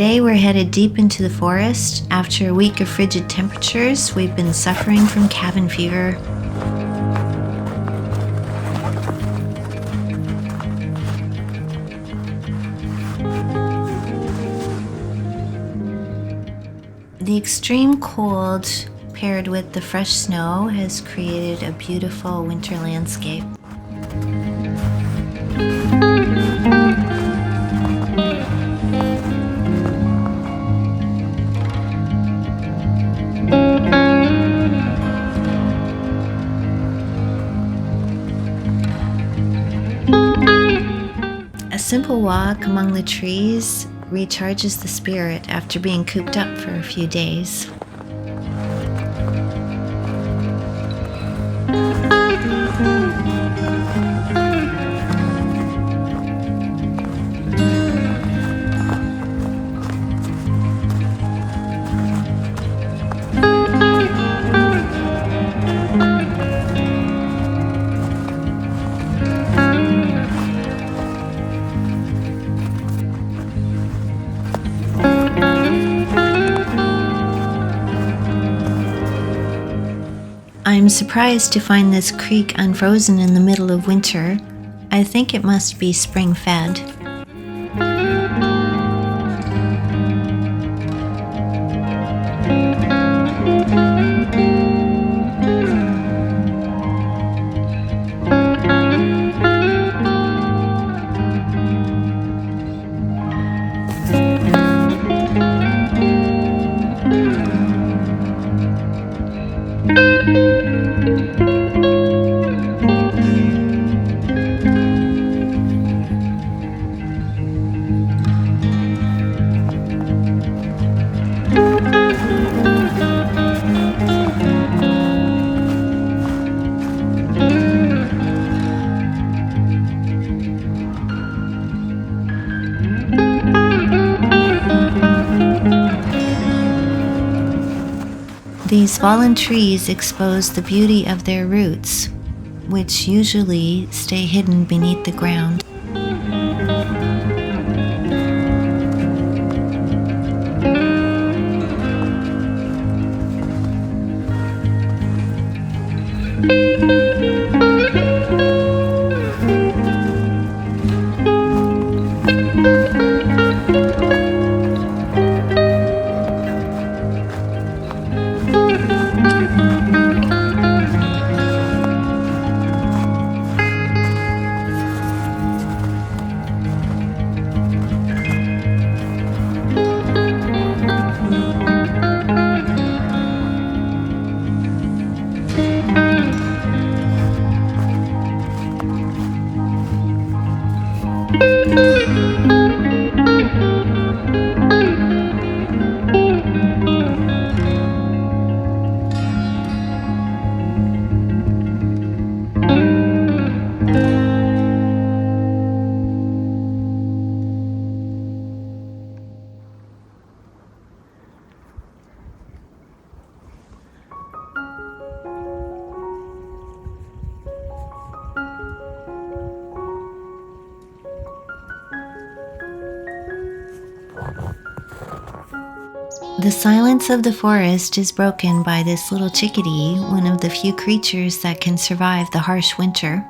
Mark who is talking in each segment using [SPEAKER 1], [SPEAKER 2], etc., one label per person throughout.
[SPEAKER 1] Today we're headed deep into the forest. After a week of frigid temperatures, we've been suffering from cabin fever. The extreme cold paired with the fresh snow has created a beautiful winter landscape. A simple walk among the trees recharges the spirit after being cooped up for a few days. I'm surprised to find this creek unfrozen in the middle of winter. I think it must be spring fed. These fallen trees expose the beauty of their roots, which usually stay hidden beneath the ground. The silence of the forest is broken by this little chickadee, one of the few creatures that can survive the harsh winter.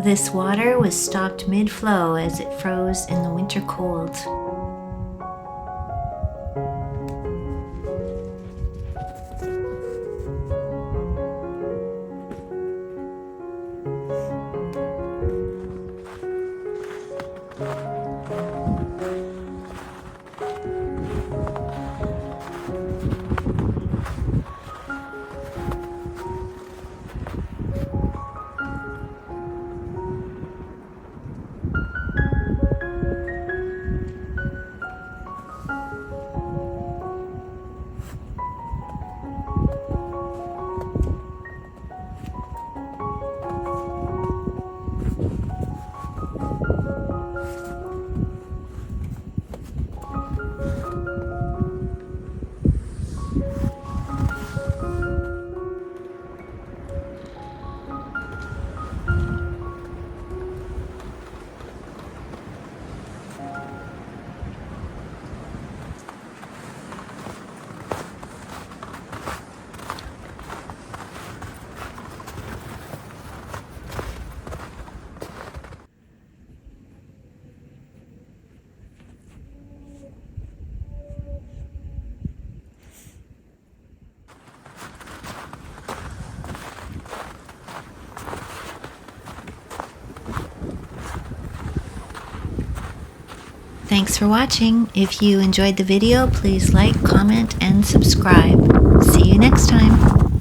[SPEAKER 1] This water was stopped mid-flow as it froze in the winter cold. Thanks for watching. If you enjoyed the video, please like, comment, and subscribe. See you next time.